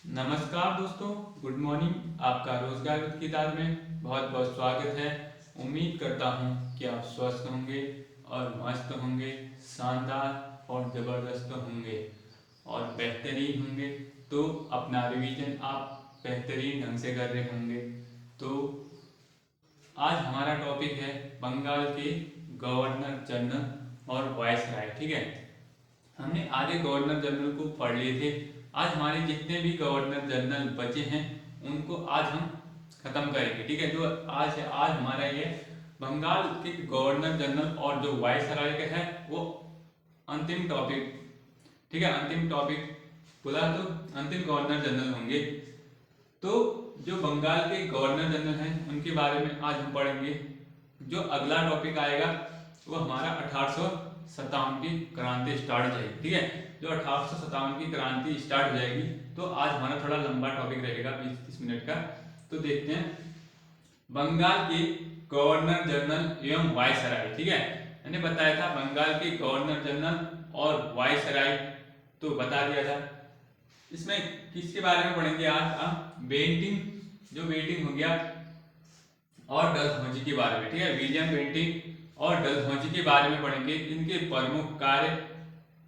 नमस्कार दोस्तों, good morning. आपका रोजगार विद किताब में बहुत बहुत स्वागत है। उम्मीद करता हूँ कि आप स्वस्थ होंगे और मस्त होंगे, शानदार और ज़बरदस्त होंगे और बेहतरीन होंगे। तो अपना रिवीजन आप बेहतरीन ढंग से कर रहे होंगे। तो आज हमारा टॉपिक है बंगाल के गवर्नर जनरल और वायसराय। ठीक है, हमने आधे गवर्नर जनरल को पढ़ लिए थे। आज हमारे जितने भी गवर्नर जनरल बचे हैं उनको आज हम खत्म करेंगे। ठीक है, जो आज है, आज हमारा ये बंगाल के गवर्नर जनरल और जो वायसराय का है वो अंतिम टॉपिक। ठीक है, अंतिम टॉपिक बोला तो अंतिम गवर्नर जनरल होंगे। तो जो बंगाल के गवर्नर जनरल हैं उनके बारे में आज हम पढ़ेंगे। जो अगला टॉपिक आएगा वो हमारा 1857 की क्रांति स्टार्ट हो जाएगी। ठीक है, जो 1857 की क्रांति स्टार्ट हो जाएगी तो आज हमारा थोड़ा लंबा टॉपिक रहेगा, 20-30 मिनट का। तो देखते हैं बंगाल के गवर्नर जनरल एवं वायसराय। ठीक है, मैंने बताया था बंगाल के गवर्नर जनरल और वायसराय, तो बता दिया था। इसमें किसके बारे में पढ़ेंगे आज? बेंटिंग, जो बेंटिंग हो गया, और डलहौजी के बारे में। ठीक है, विलियम बेंटिंग और डलहौजी के बारे में पढ़ेंगे। इनके प्रमुख कार्य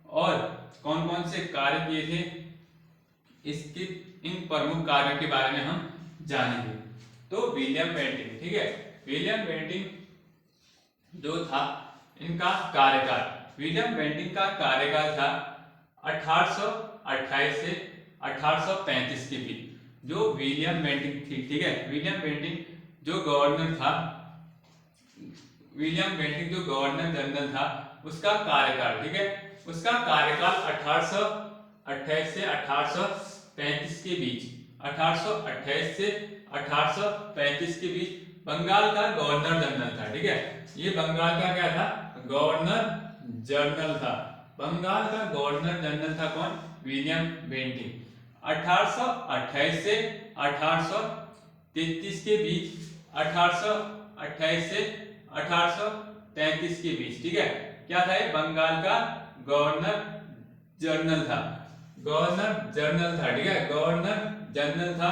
और कौन कौन से कार्य किए थे, इसके इन प्रमुख कार्यों के बारे में हम जानेंगे। तो विलियम बेंटिंग, ठीक है, विलियम बेंटिंग जो था, इनका कार्यकाल, विलियम बेंटिंग का कार्यकाल था 1828 से 1835 के बीच। जो विलियम बेंटिंग थी, ठीक है, विलियम बेंटिंग जो गवर्नर था, विलियम बेंटिंक जो गवर्नर जनरल था, उसका कार्यकाल, ठीक है, उसका कार्यकाल 1828 से 1835 के बीच, 1828 से 1835 के बीच बंगाल का गवर्नर जनरल था। ठीक है, ये बंगाल का क्या था? गवर्नर जनरल था। बंगाल का गवर्नर जनरल था कौन? William Bentinck. 1828 से 1833 के बीच, 1828 से 1833 के बीच, ठीक है, क्या था? ये बंगाल का गवर्नर जनरल था, गवर्नर जनरल था। ठीक है, गवर्नर जनरल था।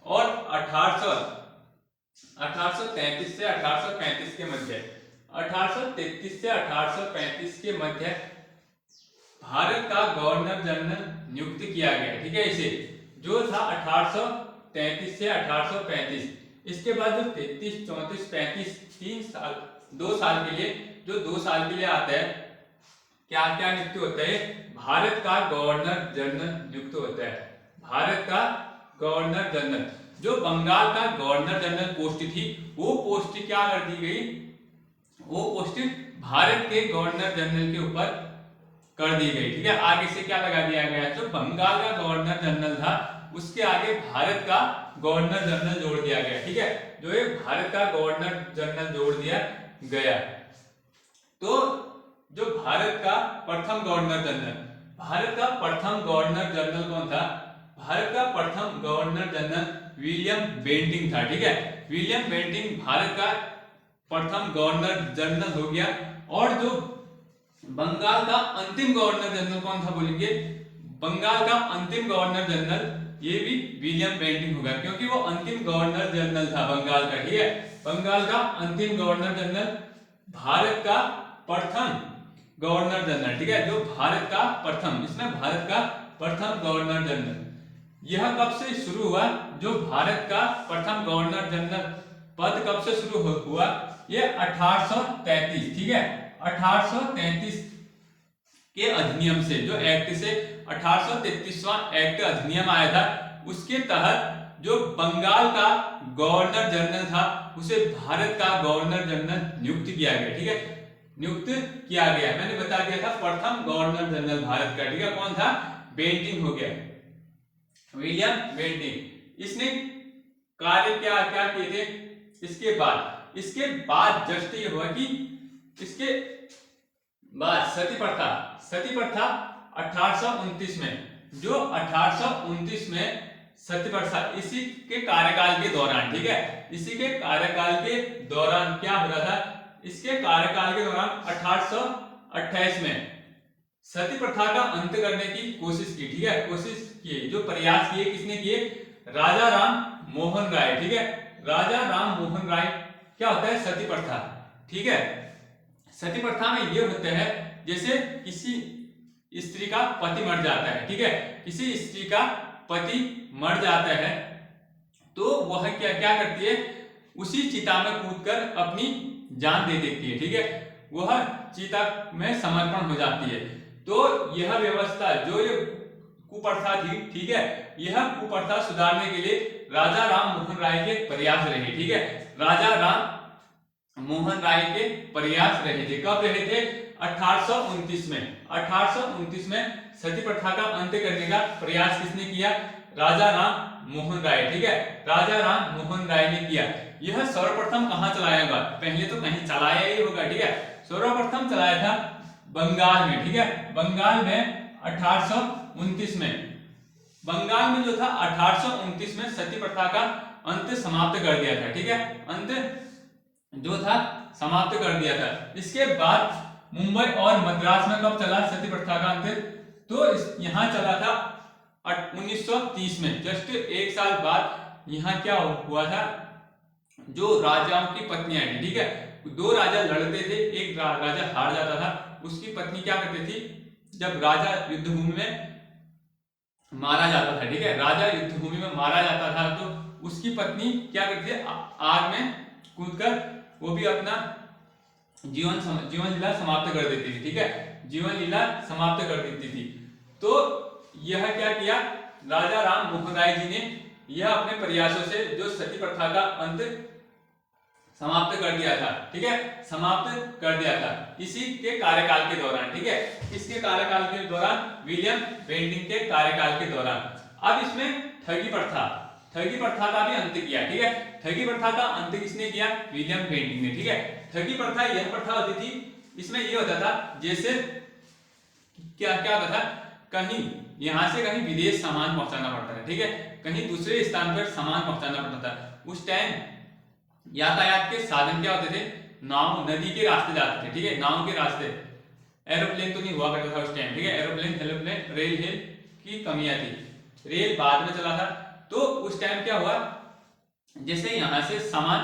और 1833 से 1835 के मध्य, 1833 से 1835 के मध्य भारत का गवर्नर जनरल नियुक्त किया गया। ठीक है, इसे जो था 1833 से 1835। इसके बाद जो 33, 34, 35, 3 साल, 2 साल के लिए, जो 2 साल के लिए आता है, क्या क्या नियुक्त होता है? भारत का गवर्नर जनरल नियुक्त होता है। भारत का गवर्नर जनरल, जो बंगाल का गवर्नर जनरल पोस्ट थी, वो पोस्ट क्या कर दी गई? वो पोस्ट भारत के गवर्नर जनरल के ऊपर कर दी गई। ठीक है, आगे से क्या लगा दिया गया? जो बंगाल का गवर्नर जनरल था उसके आगे भारत का गवर्नर जनरल जोड़ दिया गया। ठीक है, जो ये भारत का गवर्नर जनरल जोड़ दिया गया। तो जो भारत का प्रथम गवर्नर जनरल, भारत का प्रथम गवर्नर जनरल कौन था? भारत का प्रथम गवर्नर जनरल विलियम बेंटिंक था। ठीक है, विलियम बेंटिंक भारत का प्रथम गवर्नर जनरल हो गया। और जो बंगाल का अंतिम गवर्नर जनरल कौन था बोलेंगे? बंगाल का अंतिम गवर्नर जनरल ये भी विलियम बेंटिंक होगा, क्योंकि वो अंतिम गवर्नर जनरल था बंगाल का। ठीक है, बंगाल का अंतिम गवर्नर जनरल, भारत का प्रथम गवर्नर जनरल। ठीक है, जो भारत का प्रथम, इसमें भारत का प्रथम गवर्नर जनरल, यह कब से शुरू हुआ? जो भारत का प्रथम गवर्नर जनरल पद कब से शुरू हुआ? ये 1833, ठीक है, 1833 के अधिनियम से, जो एक्ट से 1833वां एक्ट अधिनियम आया था, उसके तहत जो बंगाल का गवर्नर जनरल था उसे भारत का गवर्नर जनरल नियुक्त किया गया। ठीक है, नियुक्त किया गया। मैंने बता दिया था प्रथम गवर्नर जनरल भारत का। ठीक है, कौन था? बेंटिंक हो गया, विलियम बेंटिंक। इसने कार्य क्या क्या किए थे? इसके बाद जस्ट ये हुआ कि इसके बाद सती प्रथा, सती प्रथा 1829 में, जो 1829 में सती प्रथा, इसी के कार्यकाल के दौरान, ठीक है, इसी के कार्यकाल के दौरान क्या हो रहा था? इसके कार्यकाल के दौरान 1828 में सती प्रथा का अंत करने की कोशिश की, ठीक है, कोशिश की, जो प्रयास किए किसने किए, राजा राम मोहन राय, ठीक है, राजा राम मोहन राय। क्या होता है सती प्रथा, ठीक है, सती प्रथा में ये होता है जैसे किसी स्त्री का पति मर जाता है, ठीक है, किसी स्त्री का पति मर जाता है तो वह क्या क्या करती है, उसी चिता में कूदकर अपनी जान दे देती है, ठीक है, वह चिता में समर्पण हो जाती है। तो यह व्यवस्था जो ये कुप्रथा थी, ठीक है, यह कुप्रथा सुधारने के लिए राजा राम मोहन राय के प्रयास रहे, ठीक है, राजा राम मोहन राय के प्रयास रहे थे। कब रहे थे, 1829 में। 1829 में सती प्रथा का अंत करने का प्रयास किसने किया, राजा राम मोहन राय, ठीक है, राजा राम मोहन राय ने किया। यह सर्वप्रथम कहां चलाया होगा, पहले तो कहीं चलाया ही होगा, ठीक है, सर्वप्रथम चलाया था बंगाल में, ठीक है, बंगाल में 1829 में, बंगाल में जो था 1829 में सती प्रथा का अंत समाप्त कर दिया था, ठीक है, अंत जो था समाप्त कर दिया था। इसके बाद मुंबई और मद्रास में कब चला सती प्रथा का अंत, तो यहाँ चला था 1930 में, जस्ट एक साल बाद यहाँ क्या हुआ था, जो राजाओं की पत्नियां थी, ठीक है, दो राजा लड़ते थे, एक राजा हार जाता था, उसकी पत्नी क्या करती थी, जब राजा युद्ध भूमि में मारा जाता था, ठीक है, राजा युद्ध भूमि में मारा जाता था तो उसकी पत्नी क्या करती थी, आग में कूदकर वो भी अपना जीवन लीला समाप्त कर देती थी, ठीक है, जीवन लीला समाप्त कर देती थी। तो यह क्या किया, राजा राम मोहन राय जी ने यह अपने प्रयासों से जो सती प्रथा का अंत समाप्त कर दिया था, ठीक है, समाप्त कर दिया था इसी के कार्यकाल के दौरान, ठीक है, इसके कार्यकाल के दौरान, विलियम बेंटिक के कार्यकाल के दौरान। अब इसमें ठगी प्रथा का भी अंत किया, ठीक है, ठगी प्रथा का अंत किसने किया, विलियम बेंटिक ने, ठीक है। ठगी प्रथा यह प्रथा होती थी, इसमें यह होता था जैसे क्या क्या होता था, कहीं यहां से कहीं विदेश सामान पहुंचाना पड़ता है, ठीक है, कहीं दूसरे स्थान पर सामान पहुंचाना पड़ता था। उस टाइम यातायात के साधन क्या होते थे, नाव, नदी के रास्ते जाते थे, ठीक है, नाव के रास्ते, एरोप्लेन तो नहीं हुआ करता था उस टाइम, ठीक है, एरोप्लेन रेल की कमियां थी, रेल बाद में चला था। तो उस टाइम क्या हुआ, जैसे यहां से सामान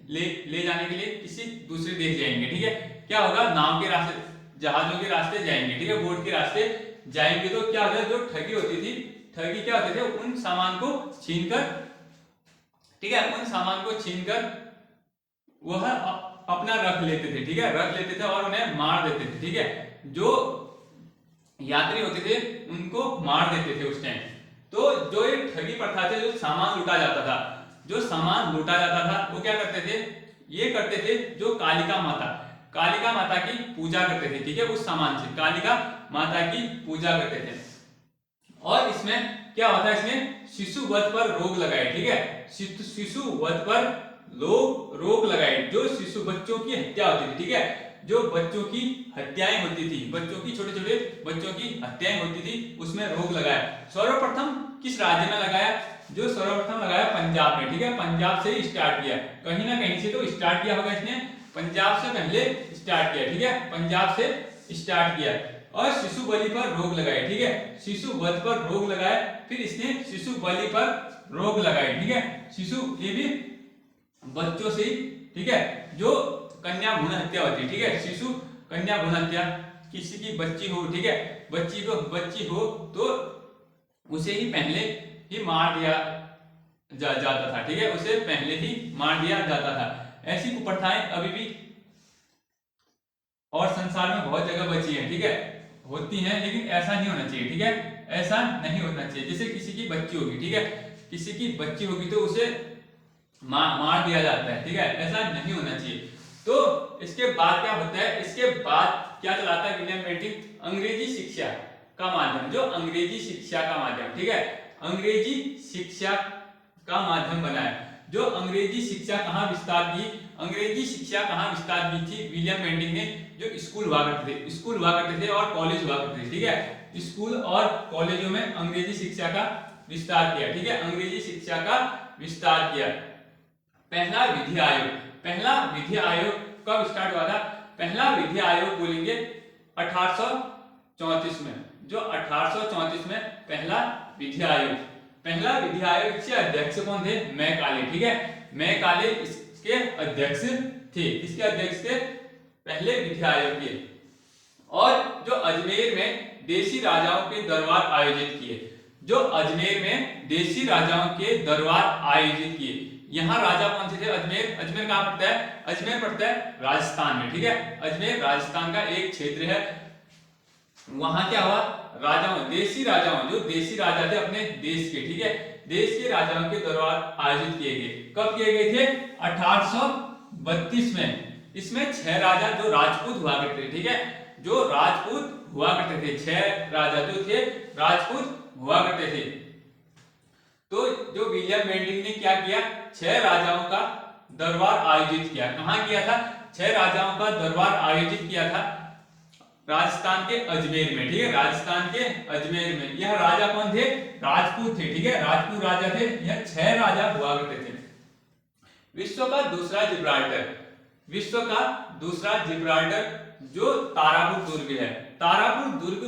ले जाने के लिए किसी दूसरे देश जाएंगे, ठीक है, क्या होगा, नाव के रास्ते, जहाजों के रास्ते जाएंगे, ठीक है, बोट के रास्ते जाएंगे, तो क्या होता है, जो ठगी होती थी, ठगी क्या होते थे, उन सामान को छीनकर, ठीक है, उन सामान को छीनकर वह अपना रख लेते थे, ठीक है, रख लेते थे और उन्हें मार देते थे, ठीक है, जो यात्री होते थे उनको मार देते थे उस टाइम। तो जो ये ठगी प्रथा से जो सामान लूटा जाता था, जो सामान लूटा जाता था वो क्या करते थे, ये करते थे, जो कालिका माता की पूजा करते थे, ठीक है, उस सामान से कालिका माता की पूजा करते थे। और इसमें क्या होता है, इसमें शिशु वध पर रोक लगाए, ठीक है, शिशु वध पर रोक लगाए, जो शिशु बच्चों की हत्या होती थी, ठीक है, जो बच्चों की हत्याएं होती थी, बच्चों की, छोटे छोटे बच्चों की हत्याएं होती थी, उसमें रोक लगाया। सर्वप्रथम किस राज्य में लगाया, जो सर्वप्रथम लगाया पंजाब में, ठीक है, पंजाब से ही स्टार्ट किया, कहीं ना कहीं से तो स्टार्ट किया होगा इसने, पंजाब से पहले स्टार्ट किया, ठीक है, पंजाब से स्टार्ट किया। और शिशु बलि पर रोक लगाई, ठीक है, शिशु वध पर रोक लगाए, फिर इसने शिशु बलि पर रोक लगाई, ठीक है, शिशु ये भी बच्चों से, ठीक है, जो कन्या भ्रूण हत्या होती है, ठीक है, शिशु कन्या भ्रूण हत्या, किसी की बच्ची हो, ठीक है, बच्ची हो तो उसे ही पहले ही मार दिया जाता था, ठीक है, उसे पहले ही मार दिया जाता था। ऐसी कुप्रथाएं अभी भी और संसार में बहुत जगह बची है, ठीक है, होती हैं, लेकिन ऐसा नहीं होना चाहिए, ठीक है, ऐसा नहीं होना चाहिए। जैसे किसी की बच्ची होगी, ठीक है, किसी की बच्ची होगी तो उसे मार दिया जाता है, ठीक है, ऐसा नहीं होना चाहिए। तो इसके बाद क्या होता है, इसके बाद क्या चलाता है विलियम बेंटिक, अंग्रेजी शिक्षा का माध्यम, जो अंग्रेजी शिक्षा का माध्यम, ठीक है, अंग्रेजी शिक्षा का माध्यम बनाया। जो अंग्रेजी शिक्षा कहाँ विस्तार की, अंग्रेजी शिक्षा कहाँ विस्तार की थी विलियम बेंटिक ने, जो स्कूल हुआ करते थे और कॉलेज हुआ करते थे, ठीक है, स्कूल और कॉलेजों में अंग्रेजी शिक्षा का विस्तार किया, ठीक है, अंग्रेजी शिक्षा का विस्तार किया। पहला विधि आयोग कब स्टार्ट हुआ था, पहला विधि आयोग बोलेंगे 1834 में, जो 1834 में पहला विधि आयोग के अध्यक्ष कौन थे? मैकाले। ठीक है, मैकाले इसके अध्यक्ष थे। इसके अध्यक्ष थे पहले विधि आयोग के। और जो अजमेर में देशी राजाओं के दरबार आयोजित किए, जो अजमेर में देशी राजाओं के दरबार आयोजित किए। यहाँ राजा कौन से थे? अजमेर कहाँ पड़ता है? अजमेर पड़ता है राजस्थान में। ठीक है, अजमेर राजस्थान का एक क्षेत्र है। वहां क्या हुआ? देशी राजाओं, जो देशी राजा थे अपने देश के, ठीक है, देश के राजाओं के दरबार आयोजित किए गए। कब किए गए थे? 1832 में। इसमें 6 राजा जो राजपूत हुआ करते थे, ठीक है, जो राजपूत हुआ करते थे, 6 राजा जो थे राजपूत हुआ करते थे। तो जो विलियम बेंटिंक ने क्या किया? 6 राजाओं का दरबार आयोजित किया। कहां किया था? 6 राजाओं का दरबार आयोजित किया था राजस्थान के अजमेर में। ठीक है, राजस्थान के अजमेर में। यह राजा कौन थे? राजपूत थे। ठीक है, राजपूत राजा थे। यह 6 राजा हुआ करते थे। विश्व का दूसरा जिब्राल्टर जो तारापुर दुर्ग है। तारापुर दुर्ग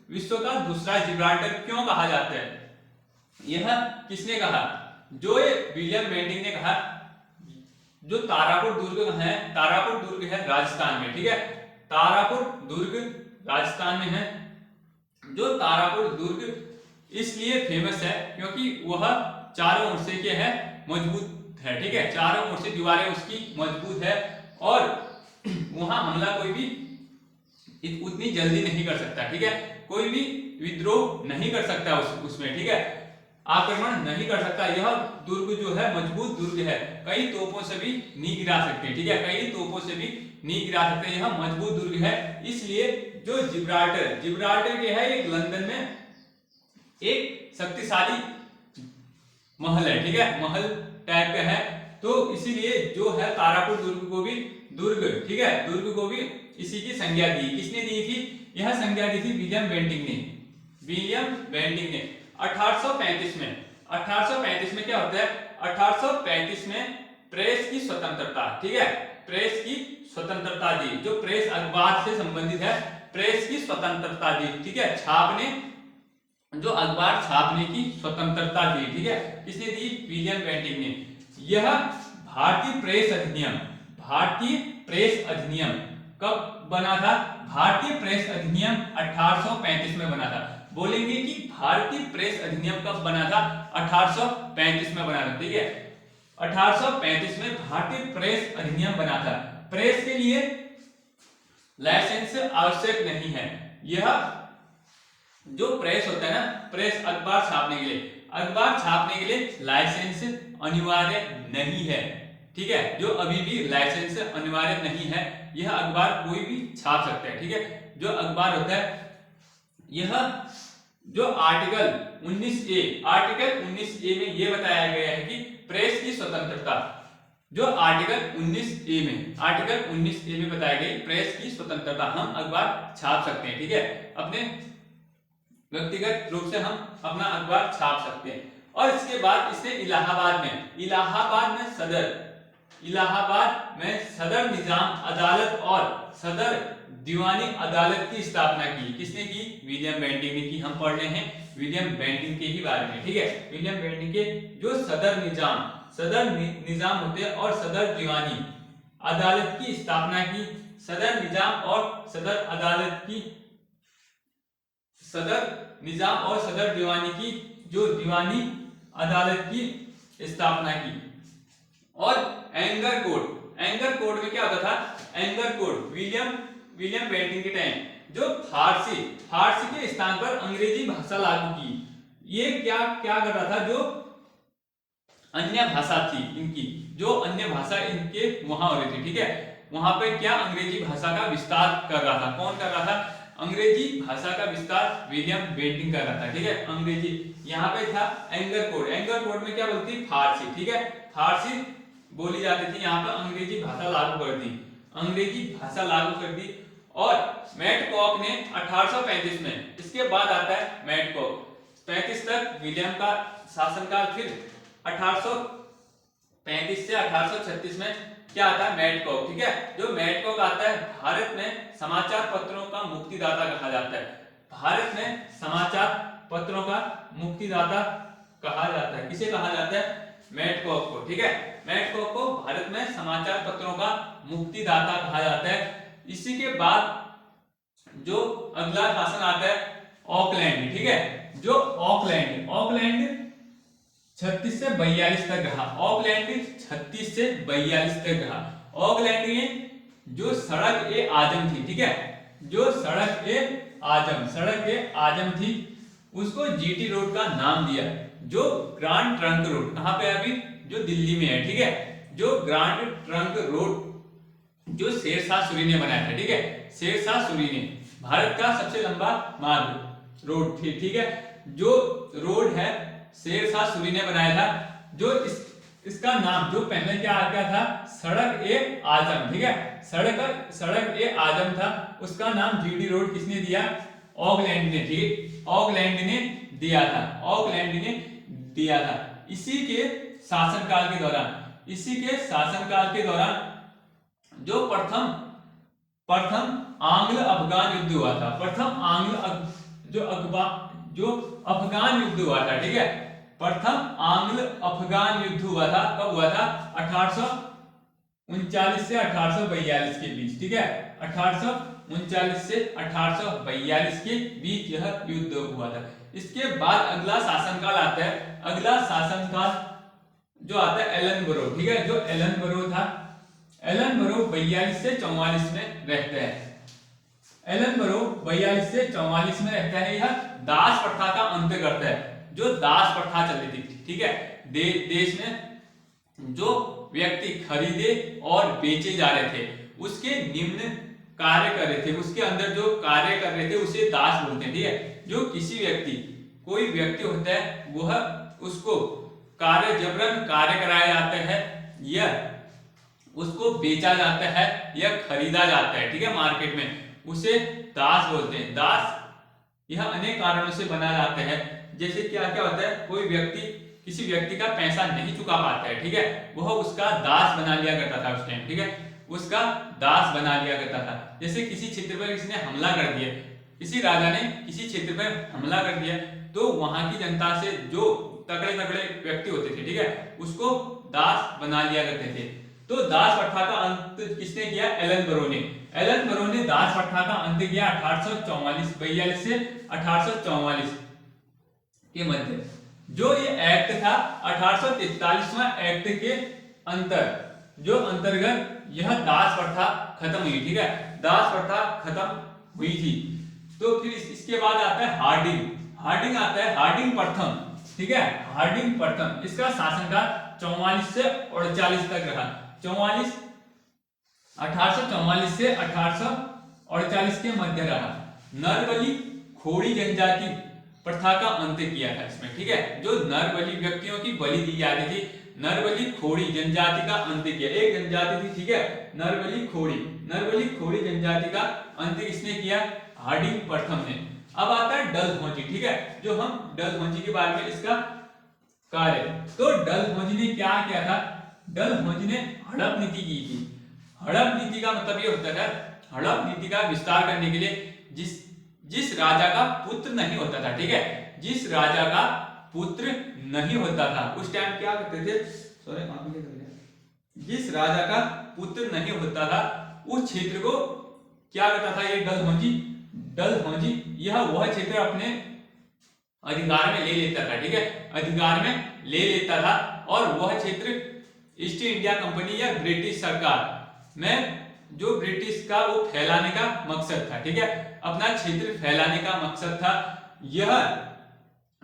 विश्व का दूसरा जिब्राल्टर क्यों कहा जाता है? यह किसने कहा? जो ये विलियम बेंटिंक ने कहा। जो तारापुर दुर्ग है, तारापुर दुर्ग है राजस्थान में। ठीक है, तारापुर दुर्ग राजस्थान में है। जो तारापुर दुर्ग इसलिए फेमस है क्योंकि वह चारों ओर से क्या है? मजबूत है। ठीक है, चारों ओर से दीवारें उसकी मजबूत है और वहां हमला कोई भी उतनी जल्दी नहीं कर सकता। ठीक है, कोई भी विद्रोह नहीं कर सकता उसमें। ठीक है, आक्रमण नहीं कर सकता। यह दुर्ग जो है मजबूत दुर्ग है, कई तोपों से भी नहीं गिरा सकते। ठीक है, कई तोपों से भी नहीं गिरा सकते। यह मजबूत दुर्ग है। इसलिए जो जिब्राल्टर के है, एक लंदन में एक शक्तिशाली महल है। ठीक है, महल टाइप का है। तो इसीलिए जो है तारापुर दुर्ग को भी ठीक है, दुर्ग को भी इसी की संज्ञा दी। किसने दी थी? यह संज्ञा दी थी विलियम बेंटिंक ने। 1835 में क्या होता है? 1835 में प्रेस की स्वतंत्रता। ठीक है, प्रेस की स्वतंत्रता दी। जो प्रेस अखबार से संबंधित है, प्रेस की स्वतंत्रता दी। ठीक है, जो अखबार छापने की स्वतंत्रता दी। ठीक है, किसने दी? विलियम बेंटिंक ने। यह भारतीय प्रेस अधिनियम कब बना था? भारतीय प्रेस अधिनियम 1835 में बना था। बोलेंगे कि भारतीय प्रेस अधिनियम कब बना था? 1835 में बना था। ठीक है, 1835 में भारतीय प्रेस अधिनियम बना था। प्रेस के लिए लाइसेंस आवश्यक नहीं है। यह जो प्रेस होता है ना, प्रेस अखबार छापने के लिए लाइसेंस अनिवार्य नहीं है। ठीक है, जो अभी भी लाइसेंस अनिवार्य नहीं है, यह अखबार कोई भी छाप सकता है। ठीक है, जो अखबार होता है, यह जो आर्टिकल 19A में यह बताया गया है कि प्रेस की स्वतंत्रता, जो आर्टिकल 19A में बताया गया प्रेस की स्वतंत्रता, हम अखबार छाप सकते हैं। ठीक है, अपने व्यक्तिगत रूप से हम अपना अखबार छाप सकते हैं। और इसके बाद इसने इलाहाबाद में सदर निजाम अदालत और सदर दीवानी अदालत की स्थापना की। किसने की? विलियम बेंटिंक ने की। हम पढ़ रहे हैं विलियम बेंटिंक के ही बारे में। ठीक है, विलियम बेंटिंक के जो सदर निजाम होते हैं और सदर दीवानी अदालत की स्थापना की। सदर निजाम और सदर दीवानी की जो दीवानी अदालत की स्थापना की। और एंगर कोड में क्या होता था? एंगर कोड विलियम बेंटिंक के टाइम जो फारसी के स्थान पर अंग्रेजी भाषा लागू की। ये क्या कर रहा था? जो अन्य भाषा थी इनकी, जो अन्य भाषा इनके वहां हो रही थी। ठीक है, वहां पे क्या अंग्रेजी भाषा का विस्तार कर रहा था। कौन कर रहा था? अंग्रेजी भाषा का विस्तार विलियम बेंटिंक कर रहा था। ठीक है, अंग्रेजी यहाँ पे था एंगर कोड में क्या बोलती? फारसी। ठीक है, फारसी बोली जाती थी। यहाँ पर अंग्रेजी भाषा लागू कर दी। और मैडकॉक ने 1835 में, इसके बाद आता है मैडकॉक। 35 तक विलियम का शासनकाल। फिर 1835 से 1836 में क्या आता है? मैडकॉक। ठीक है, जो मैडकॉक आता है, भारत में समाचार पत्रों का मुक्तिदाता कहा जाता है। भारत में समाचार पत्रों का मुक्तिदाता कहा जाता है। किसे कहा जाता है? मैडकॉक को। ठीक है, मैडकॉक को भारत में समाचार पत्रों का मुक्तिदाता कहा जाता है। इसी के बाद जो अगला शासन आता है ऑकलैंड। ठीक है, जो ऑकलैंड 36 से 42 तक रहा। ऑकलैंड 36 से 42 तक रहा। ऑकलैंड में जो सड़क ए आजम थी, ठीक है, जो सड़क ए आजम थी, उसको जीटी रोड का नाम दिया। जो ग्रांड ट्रंक रोड कहां पे है अभी? जो दिल्ली में है। ठीक है, जो ग्रांड ट्रंक रोड जो शेरशाह सूरी ने बनाया था। ठीक है, शेरशाह सूरी ने भारत का सबसे लंबा मार्ग रोड थी। ठीक है, जो रोड है शेरशाह सूरी ने बनाया था। जो इसका नाम जो पहले क्या आ गया था? सड़क ए आजम। ठीक है, सड़क ए आजम था, उसका नाम जीटी रोड किसने दिया? ऑकलैंड ने। ठीक, ऑकलैंड ने दिया था। इसी के शासनकाल के दौरान जो प्रथम आंग्ल अफगान युद्ध हुआ था। अफगान युद्ध हुआ था। ठीक है, प्रथम आंग्ल अफगान युद्ध हुआ था। कब हुआ था? 1839 से 1842 के बीच। ठीक है, 1839 से 1842 के बीच यह युद्ध हुआ था। इसके बाद अगला शासनकाल आता है। अगला शासनकाल जो आता है एलन बरो। ठीक है, जो एलन बरो था, एलन बरो 42 से 44 में रहते हैं। एलन बरो 42 से 44 में रहता है। यह दास प्रथा का अंत करता है। जो दास प्रथा चल रही थी, ठीक है, देश में जो व्यक्ति खरीदे और बेचे जा रहे थे, उसके निम्न कार्य कर रहे थे, उसके अंदर जो कार्य कर रहे थे उसे दास बोलते हैं। ठीक है, जो कोई व्यक्ति होता है, वह उसको जबरन कार्य कराया जाता है, या उसको बेचा जाता है, या खरीदा जाता है। ठीक है, मार्केट में उसे दास बोलते हैं। दास यह अनेक कारणों से बना जाता है। जैसे क्या क्या होता है? कोई व्यक्ति किसी व्यक्ति का पैसा नहीं चुका पाता है, ठीक है, वह उसका दास बना लिया करता था उस टाइम। ठीक है, उसका दास बना लिया करता था। जैसे किसी क्षेत्र पर किसी ने हमला कर दिया, किसी राजा ने किसी क्षेत्र पर हमला कर दिया, तो वहां की जनता से जो तगड़े व्यक्ति होते थे, ठीक है, उसको दास बना लिया करते थे। तो दास प्रथा का अंत किसने किया? एलन बरो ने। एलन बरो ने दास प्रथा का अंत किया 1842 से 1844 के मध्य। जो ये एक्ट था 1843वां एक्ट के अंतर्गत यह दास प्रथा खत्म हुई। ठीक है, दास प्रथा खत्म हुई थी। तो फिर इसके बाद आता है हार्डिंग आता है। हार्डिंग प्रथम, ठीक है, हार्डिंग प्रथम, इसका शासनकाल 44 से 48 तक रहा। 1844 से 1848 के मध्य रहा। नर-बलि खोड़ी जनजाति प्रथा का अंत किया था इसमें। ठीक है, जो नर-बलि व्यक्तियों की बलि दी जाती थी, नर-बलि खोड़ी जनजाति का अंत किया। एक जनजाति थी, ठीक है, नर-बलि खोड़ी जनजाति का अंत किसने किया? हार्डिंग प्रथम ने। अब आता है डलहौजी। ठीक है, जो हम डलहौजी के बारे में इसका कार्य, तो डलहौजी ने क्या किया था? डलहौजी ने हड़प नीति की थी। हड़प नीति का मतलब ये होता है, हड़प नीति का विस्तार करने के लिए जिस राजा का पुत्र नहीं होता था, ठीक है, जिस राजा का पुत्र नहीं होता था, उस टाइम क्या करते थे? जिस राजा का पुत्र नहीं होता था, उस क्षेत्र को क्या करता था? ये डलहौजी यह वह क्षेत्र अपने अधिकार में ले लेता था। ठीक है, अधिकार में ले लेता था, और वह क्षेत्र ईस्ट इंडिया कंपनी या ब्रिटिश सरकार में जो ब्रिटिश का वो फैलाने का मकसद था। ठीक है, अपना क्षेत्र फैलाने का मकसद था। यह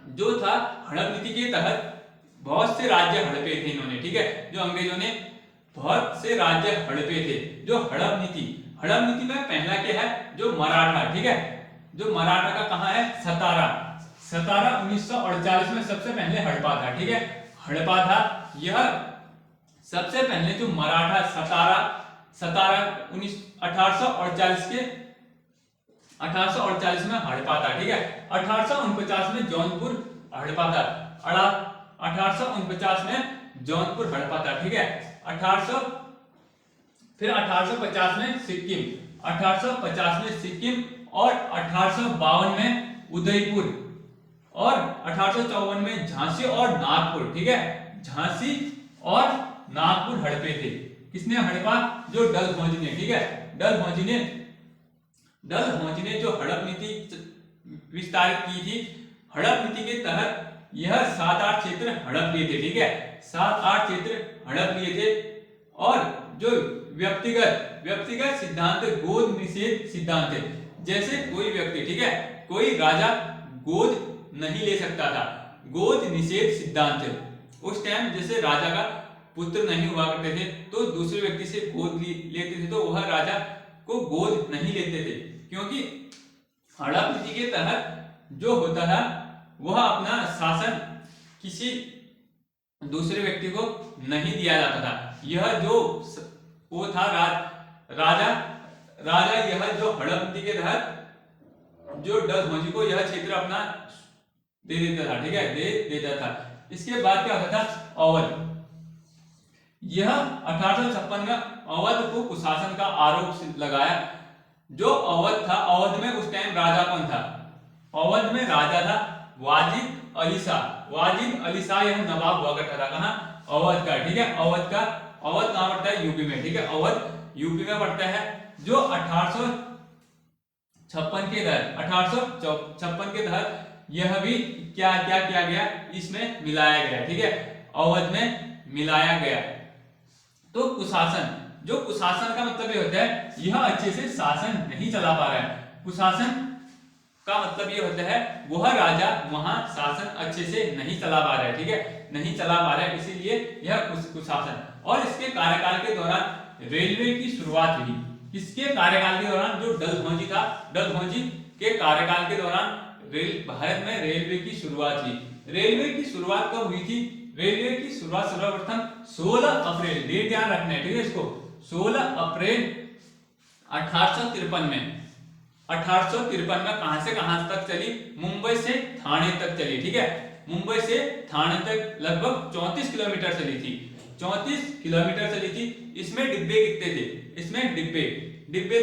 जो था हड़प नीति के तहत बहुत से राज्य हड़पे थे इन्होंने। ठीक है, जो अंग्रेजों ने बहुत से राज्य हड़पे थे। जो हड़प नीति में पहला क्या है? जो मराठा, ठीक है, जो मराठा का कहां है? सतारा 1948 में सबसे पहले हड़पा था। ठीक है, हड़पा था। यह सबसे पहले जो मराठा सतारा 1848 में हड़पा था। ठीक है, 1849 में जौनपुर हड़पा था। 1849 में जौनपुर हड़पा था। ठीक है, 1850 में सिक्किम, 1850 में सिक्किम और 1852 में उदयपुर और 1854 में झांसी और नागपुर, ठीक है, झांसी और नागपुर हड़पे थे। किसने हड़पा? जो डलहौजी ने, ठीक है, डलहौजी ने जो हड़प नीति विस्तारित की थी, हड़प नीति के तहत यह 7-8 क्षेत्र हड़प लिए थे, ठीक है, 7-8 क्षेत्र हड़प लिए थे। और जो व्यक्तिगत सिद्धांत गोद निषेध सिद्धांत है, जैसे कोई व्यक्ति, ठीक है, कोई राजा गोद नहीं ले सकता था, गोद निषेध सिद्धांत है। उस टाइम जैसे राजा का पुत्र नहीं हुआ करते थे तो दूसरे व्यक्ति से गोद लेते थे, तो वह राजा को गोद नहीं लेते थे, क्योंकि हड़प नीति के तहत जो होता था वह अपना शासन किसी दूसरे व्यक्ति को नहीं दिया जाता था। यह जो वो था राजा यह जो हड़प नीति के तहत जो डलहौजी को यह क्षेत्र अपना दे देता था, ठीक है, दे देता था। इसके बाद क्या होता था? अवध। यह 1856 में अवध को कुशासन का आरोप लगाया। जो अवध था, अवध में उस टाइम राजा कौन था? अवध में राजा था वाजिद अली शाह। वाजिद अली शाह यह नवाब हुआ करता था। कहां? अवध का, ठीक है, अवध कहां पड़ता है? यूपी में, ठीक है, अवध यूपी में पड़ता है। जो 1856 के तहत यह भी क्या किया गया? इसमें मिलाया गया, ठीक है, अवध में मिलाया गया। तो कुशासन, जो कुशासन का मतलब ये होता है यह अच्छे से शासन नहीं चला पा रहा है। कुशासन का मतलब ये होता है वह राजा वहां शासन अच्छे से नहीं चला पा रहा है, ठीक है, नहीं चला पा रहा है, इसीलिए यह कुशासन। और इसके कार्यकाल के दौरान रेलवे की शुरुआत हुई। किसके कार्यकाल के दौरान? जो डलहौजी था, डलहौजी के कार्यकाल के दौरान भारत में रेलवे की शुरुआत हुई। रेलवे की शुरुआत कब हुई थी? रेलवे की शुरुआत सर्वप्रथम 16 अप्रैल, डेट ध्यान रखना है, ठीक है, इसको 16 अप्रैल 1853 में। 1853 में कहां से कहां तक चली? मुंबई से ठाणे तक चली, ठीक है, मुंबई से ठाणे तक लगभग 34 किलोमीटर चली थी। 34 किलोमीटर चली थी। इसमें डिब्बे कितने थे? इसमें डिब्बे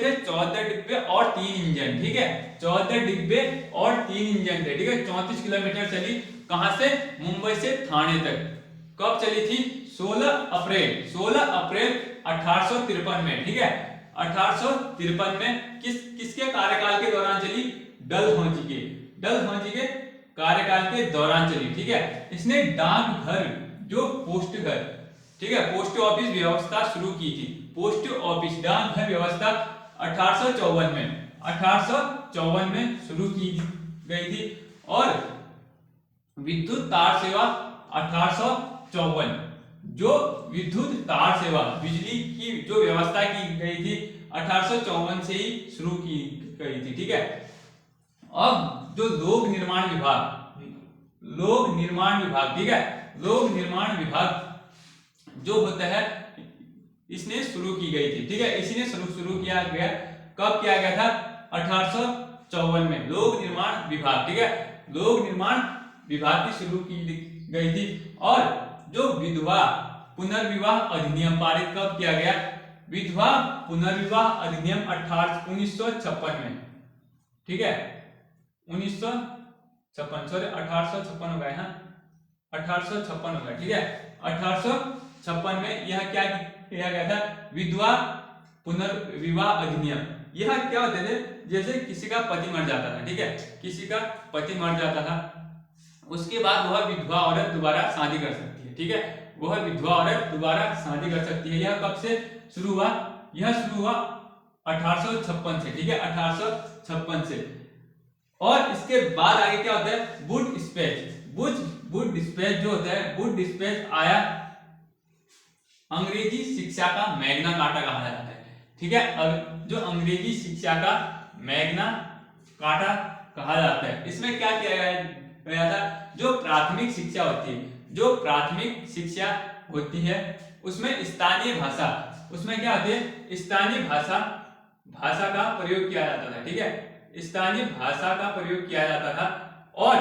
थे 14 डिब्बे और 3 इंजन, ठीक है, 14 डिब्बे और 3 इंजन थे, ठीक है। 34 किलोमीटर चली। कहां से? मुंबई से ठाणे तक। कब चली थी? 16 अप्रैल 1853 में, ठीक है, 1853 में। किसके कार्यकाल के दौरान चली? डलहौजी के कार्यकाल के दौरान चली, ठीक है। इसने डाकघर, जो पोस्ट घर, ठीक है, पोस्ट ऑफिस व्यवस्था शुरू की थी। पोस्ट ऑफिस, डाकघर व्यवस्था 1854 में शुरू की गई थी। और विद्युत तार सेवा 1854, जो विद्युत तार सेवा, बिजली की जो व्यवस्था की गई थी 1854 से ही शुरू की गई थी, ठीक है। अब जो लोक निर्माण विभाग, ठीक है, लोक निर्माण विभाग जो होता है इसने शुरू की गई थी, ठीक है, इसी ने शुरू किया गया। कब किया गया था? 1854 में लोक निर्माण विभाग, ठीक है, लोक निर्माण विभाग की शुरू की गई थी। और जो विधवा पुनर्विवाह अधिनियम पारित कब किया गया? विधवा पुनर्विवाह अधिनियम 1956 में, ठीक है, 1856 हो गया, हाँ, 1856 हो गया, ठीक है, 1856 में यह क्या किया गया था? विधवा पुनर्विवाह अधिनियम। यह क्या होते थे? जैसे किसी का पति मर जाता था, ठीक है, किसी का पति मर जाता था, उसके बाद वह विधवा औरत दोबारा शादी कर सकती है, ठीक है, वह विधवा औरत दोबारा शादी कर सकती है। यह कब से शुरू हुआ? यह शुरू हुआ 1856 से, ठीक है, 1856 से। और इसके बाद आगे क्या होता है? वुड डिस्पैच जो होता है, वुड डिस्पैच आया, अंग्रेजी शिक्षा का मैग्ना कार्टा कहा जाता है, ठीक है। अब जो अंग्रेजी शिक्षा का मैग्ना कार्टा कहा जाता है, इसमें क्या किया गया था? जो प्राथमिक शिक्षा होती है उसमें स्थानीय भाषा, उसमें क्या होती है? स्थानीय भाषा का प्रयोग किया जाता था, ठीक है, स्थानीय भाषा का प्रयोग किया जाता था। और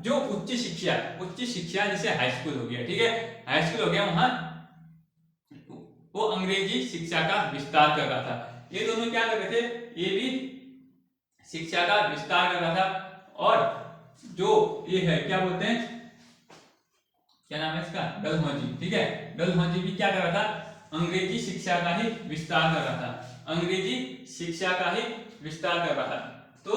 जो उच्च शिक्षा जैसे हाई स्कूल हो गया, ठीक है, हाई स्कूल हो गया, वहां वो अंग्रेजी शिक्षा का विस्तार कर रहा था। ये दोनों क्या कर रहे थे? ये भी शिक्षा का विस्तार कर रहा था। और जो ये है क्या बोलते हैं, क्या नाम है इसका, डलहौजी, ठीक है, डलहौजी भी क्या कर रहा था, अंग्रेजी शिक्षा का ही विस्तार कर रहा था, अंग्रेजी शिक्षा का ही विस्तार कर रहा था। तो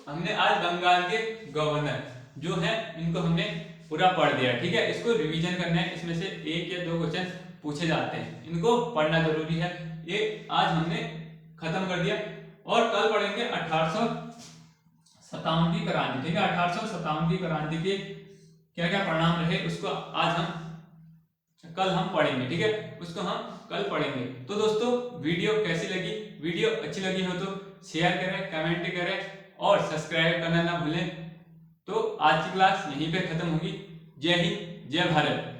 हमने आज बंगाल के गवर्नर जो है इनको हमने पूरा पढ़ दिया, ठीक है। इसको रिवीजन करना है, इसमें से 1 या 2 क्वेश्चन पूछे जाते हैं, इनको पढ़ना जरूरी है। ये आज हमने खत्म कर दिया और कल पढ़ेंगे 1857 की क्रांति, ठीक है। 1857 की क्रांति के क्या क्या परिणाम रहे उसको कल हम पढ़ेंगे, ठीक है, उसको हम कल पढ़ेंगे। तो दोस्तों वीडियो कैसी लगी, वीडियो अच्छी लगी हो तो शेयर करें, कमेंट करें और सब्सक्राइब करना ना भूलें। तो आज की क्लास यहीं पे खत्म होगी। जय हिंद, जय भारत।